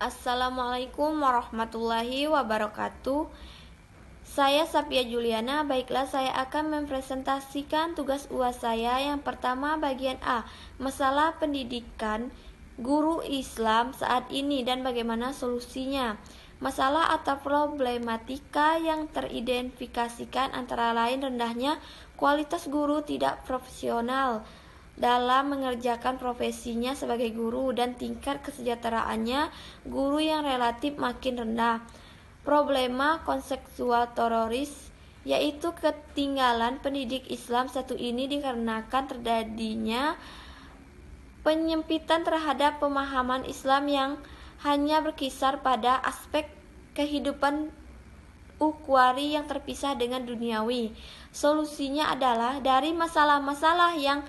Assalamualaikum warahmatullahi wabarakatuh. Saya Sapia Juliana. Baiklah, saya akan mempresentasikan tugas UAS saya. Yang pertama, bagian A, masalah pendidikan guru Islam saat ini dan bagaimana solusinya. Masalah atau problematika yang teridentifikasikan antara lain rendahnya kualitas guru tidak profesional dalam mengerjakan profesinya sebagai guru dan tingkat kesejahteraannya guru yang relatif makin rendah. Problema konseptual teroris, yaitu ketinggalan pendidik Islam satu ini dikarenakan terjadinya penyempitan terhadap pemahaman Islam yang hanya berkisar pada aspek kehidupan ukhrawi yang terpisah dengan duniawi. Solusinya adalah dari masalah-masalah yang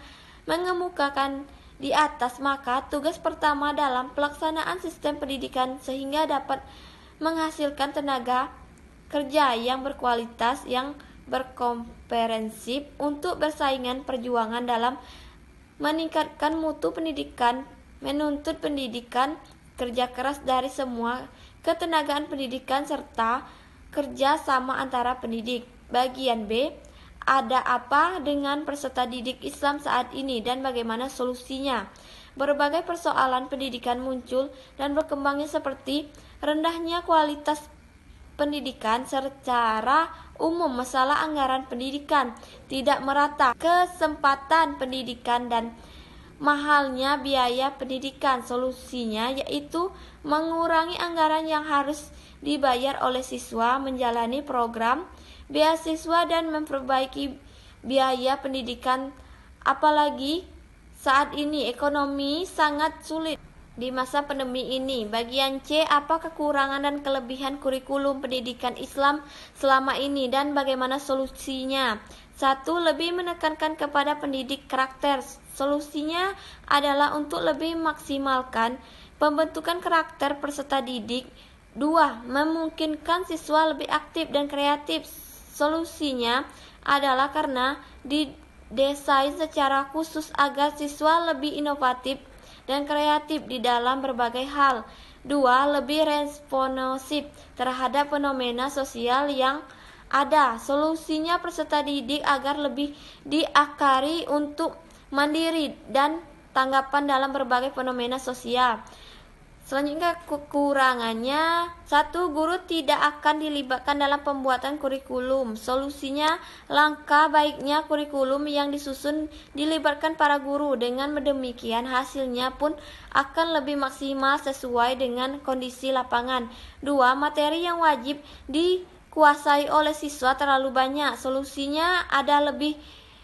mengemukakan di atas, maka tugas pertama dalam pelaksanaan sistem pendidikan sehingga dapat menghasilkan tenaga kerja yang berkualitas, yang berkomprehensif untuk bersaingan perjuangan dalam meningkatkan mutu pendidikan, menuntut pendidikan, kerja keras dari semua ketenagaan pendidikan serta kerja sama antara pendidik. Bagian B, ada apa dengan peserta didik Islam saat ini dan bagaimana solusinya? Berbagai persoalan pendidikan muncul dan berkembangnya seperti rendahnya kualitas pendidikan secara umum, masalah anggaran pendidikan tidak merata, kesempatan pendidikan dan mahalnya biaya pendidikan. Solusinya yaitu mengurangi anggaran yang harus dibayar oleh siswa menjalani program beasiswa dan memperbaiki biaya pendidikan, apalagi saat ini ekonomi sangat sulit di masa pandemi ini. Bagian C, apa kekurangan dan kelebihan kurikulum pendidikan Islam selama ini dan bagaimana solusinya? 1. Lebih menekankan kepada pendidik karakter. Solusinya adalah untuk lebih maksimalkan pembentukan karakter peserta didik. 2. Memungkinkan siswa lebih aktif dan kreatif. Solusinya adalah karena didesain secara khusus agar siswa lebih inovatif dan kreatif di dalam berbagai hal. 2. Lebih responsif terhadap fenomena sosial yang ada. Solusinya peserta didik agar lebih diakari untuk mandiri dan tanggapan dalam berbagai fenomena sosial. Selanjutnya kekurangannya, 1. Guru tidak akan dilibatkan dalam pembuatan kurikulum. Solusinya, langkah baiknya kurikulum yang disusun dilibatkan para guru. Dengan demikian hasilnya pun akan lebih maksimal sesuai dengan kondisi lapangan. 2. Materi yang wajib dikuasai oleh siswa terlalu banyak. Solusinya ada lebih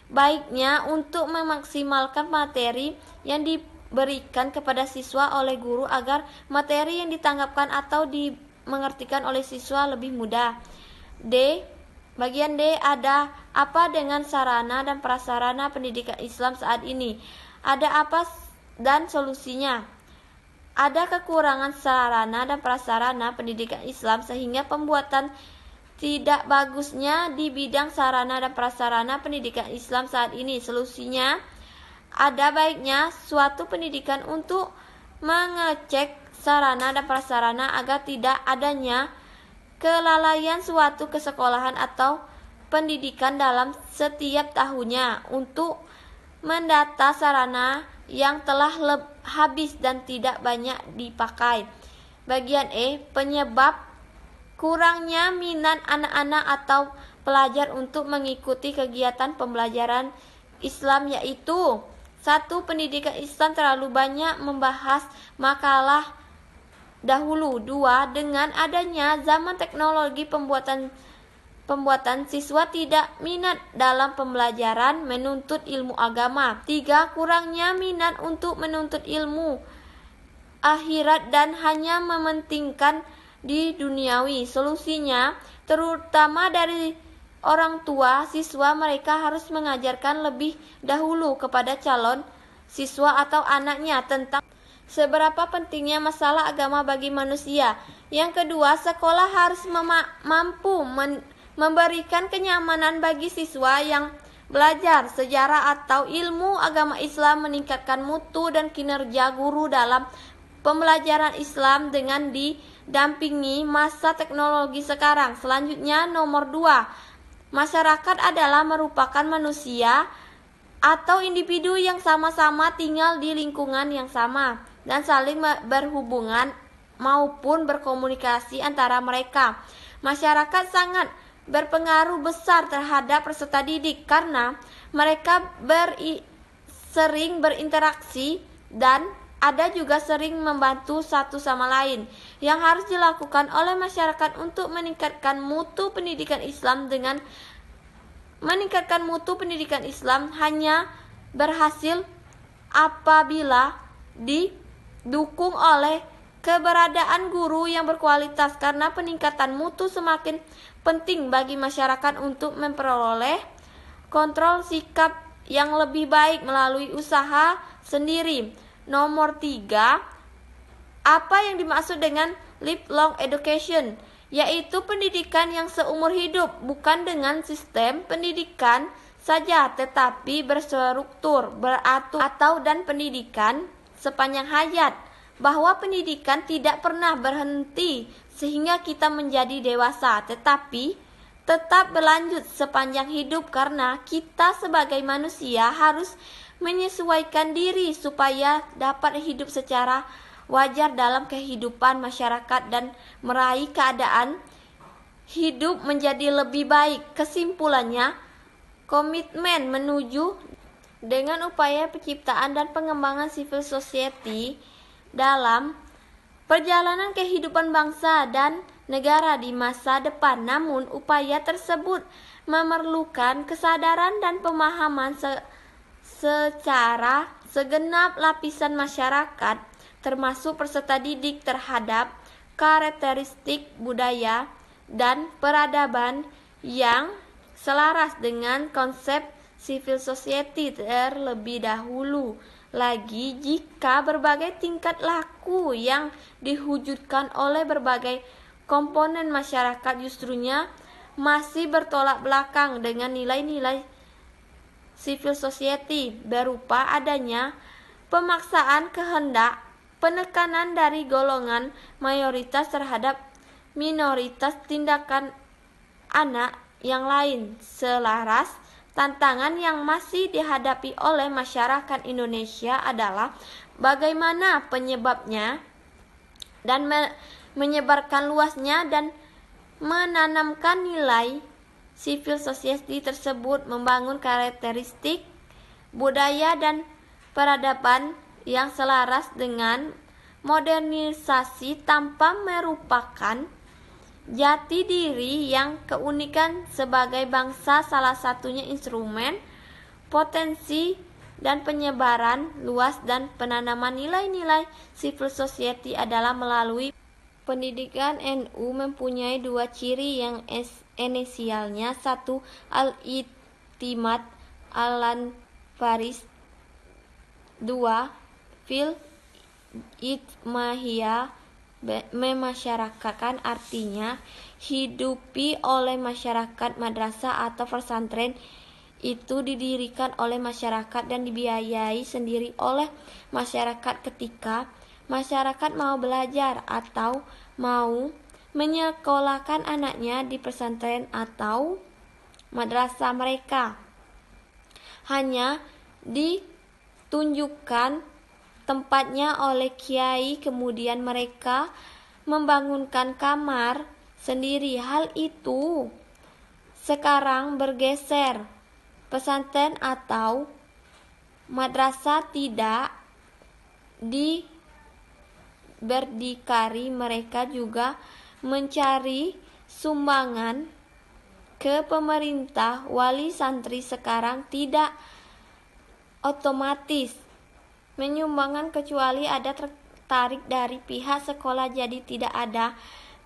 baiknya untuk memaksimalkan materi yang diberikan kepada siswa oleh guru agar materi yang ditanggapkan atau dimengertikan oleh siswa lebih mudah. Bagian D, ada apa dengan sarana dan prasarana pendidikan Islam saat ini? Ada apa dan solusinya? Ada kekurangan sarana dan prasarana pendidikan Islam sehingga pembuatan tidak bagusnya di bidang sarana dan prasarana pendidikan Islam saat ini. Solusinya, ada baiknya suatu pendidikan untuk mengecek sarana dan prasarana agar tidak adanya kelalaian suatu kesekolahan atau pendidikan dalam setiap tahunnya untuk mendata sarana yang telah habis dan tidak banyak dipakai. Bagian E, penyebab kurangnya minat anak-anak atau pelajar untuk mengikuti kegiatan pembelajaran Islam yaitu 1. Pendidikan Islam terlalu banyak membahas makalah dahulu. 2. Dengan adanya zaman teknologi pembuatan siswa tidak minat dalam pembelajaran menuntut ilmu agama. 3. Kurangnya minat untuk menuntut ilmu akhirat dan hanya mementingkan di duniawi. Solusinya, terutama dari orang tua siswa, mereka harus mengajarkan lebih dahulu kepada calon siswa atau anaknya tentang seberapa pentingnya masalah agama bagi manusia. Yang kedua, sekolah harus mampu memberikan kenyamanan bagi siswa yang belajar sejarah atau ilmu agama Islam, meningkatkan mutu dan kinerja guru dalam pembelajaran Islam dengan didampingi masa teknologi sekarang. Selanjutnya nomor 2, masyarakat adalah merupakan manusia atau individu yang sama-sama tinggal di lingkungan yang sama dan saling berhubungan maupun berkomunikasi antara mereka. Masyarakat sangat berpengaruh besar terhadap peserta didik karena mereka sering berinteraksi dan ada juga sering membantu satu sama lain. Yang harus dilakukan oleh masyarakat untuk meningkatkan mutu pendidikan Islam hanya berhasil apabila didukung oleh keberadaan guru yang berkualitas, karena peningkatan mutu semakin penting bagi masyarakat untuk memperoleh kontrol sikap yang lebih baik melalui usaha sendiri. Nomor 3, apa yang dimaksud dengan lifelong education? Yaitu pendidikan yang seumur hidup, bukan dengan sistem pendidikan saja, tetapi berstruktur, beratur, dan pendidikan sepanjang hayat. Bahwa pendidikan tidak pernah berhenti sehingga kita menjadi dewasa, tetapi tetap berlanjut sepanjang hidup karena kita sebagai manusia harus menyesuaikan diri supaya dapat hidup secara wajar dalam kehidupan masyarakat dan meraih keadaan hidup menjadi lebih baik. Kesimpulannya, komitmen menuju dengan upaya penciptaan dan pengembangan civil society dalam perjalanan kehidupan bangsa dan negara di masa depan. Namun, upaya tersebut memerlukan kesadaran dan pemahaman secara segenap lapisan masyarakat, termasuk peserta didik, terhadap karakteristik budaya dan peradaban yang selaras dengan konsep civil society terlebih dahulu. Lagi, jika berbagai tingkat laku yang diwujudkan oleh berbagai komponen masyarakat justrunya masih bertolak belakang dengan nilai-nilai civil society, berupa adanya pemaksaan kehendak, penekanan dari golongan mayoritas terhadap minoritas, tindakan anak yang lain selaras. Tantangan yang masih dihadapi oleh masyarakat Indonesia adalah bagaimana penyebabnya dan menyebarkan luasnya dan menanamkan nilai civil society tersebut, membangun karakteristik budaya dan peradaban yang selaras dengan modernisasi tanpa merupakan jati diri yang keunikan sebagai bangsa. Salah satunya instrumen potensi dan penyebaran luas dan penanaman nilai-nilai civil society adalah melalui pendidikan. NU mempunyai 2 ciri yang esensialnya: 1. Al-i'timad 'alan faris, 2. Fil ijtima'iyah, memasyarakatkan, artinya hidupi oleh masyarakat. Madrasah atau pesantren itu didirikan oleh masyarakat dan dibiayai sendiri oleh masyarakat. Ketika masyarakat mau belajar atau mau menyekolahkan anaknya di pesantren atau madrasah, mereka hanya ditunjukkan tempatnya oleh kiai, kemudian mereka membangunkan kamar sendiri. Hal itu sekarang bergeser. Pesantren atau madrasah tidak berdikari, mereka juga mencari sumbangan ke pemerintah. Wali santri sekarang tidak otomatis menyumbangkan kecuali ada tertarik dari pihak sekolah, jadi tidak ada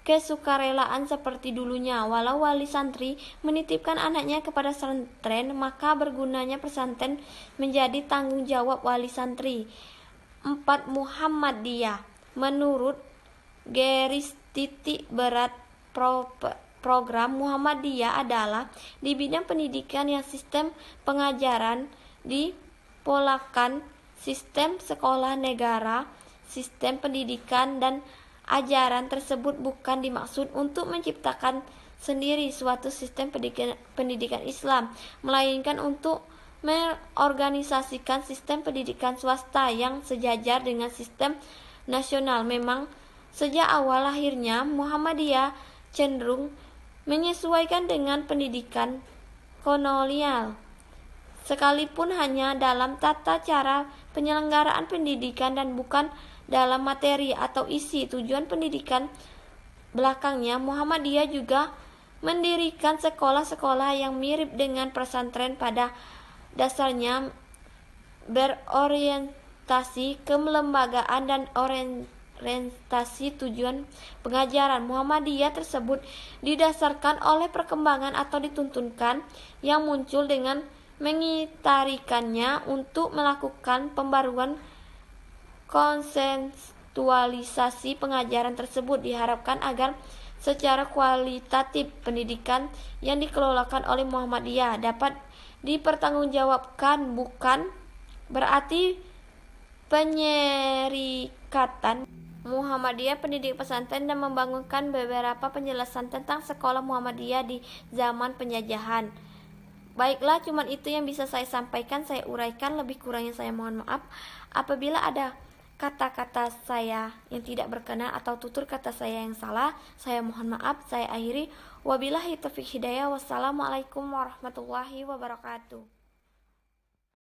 kesukarelaan seperti dulunya. Walau wali santri menitipkan anaknya kepada pesantren, maka bergunanya pesantren menjadi tanggung jawab wali santri. 4. Muhammadiyah. Menurut garis titik berat program Muhammadiyah adalah di bidang pendidikan yang sistem pengajaran dipolakan sistem sekolah negara sistem pendidikan dan ajaran tersebut bukan dimaksud untuk menciptakan sendiri suatu sistem pendidikan Islam, melainkan untuk mengorganisasikan sistem pendidikan swasta yang sejajar dengan sistem nasional. Memang sejak awal lahirnya Muhammadiyah cenderung menyesuaikan dengan pendidikan kolonial, sekalipun hanya dalam tata cara penyelenggaraan pendidikan dan bukan dalam materi atau isi tujuan pendidikan. Belakangnya Muhammadiyah juga mendirikan sekolah-sekolah yang mirip dengan pesantren, pada dasarnya berorientasi kelembagaan dan orientasi tujuan pengajaran. Muhammadiyah tersebut didasarkan oleh perkembangan atau dituntunkan yang muncul dengan mengitarikannya untuk melakukan pembaruan konsensualisasi pengajaran tersebut. Diharapkan agar secara kualitatif pendidikan yang dikelolakan oleh Muhammadiyah dapat dipertanggungjawabkan, bukan berarti penyerikatan Muhammadiyah pendidik pesantren dan membangunkan beberapa penjelasan tentang sekolah Muhammadiyah di zaman penjajahan. Baiklah, cuman itu yang bisa saya sampaikan, saya uraikan. Lebih kurangnya saya mohon maaf. Apabila ada kata-kata saya yang tidak berkenan atau tutur kata saya yang salah, saya mohon maaf. Saya akhiri. Wabillahi taufiq hidayah. Wassalamualaikum warahmatullahi wabarakatuh.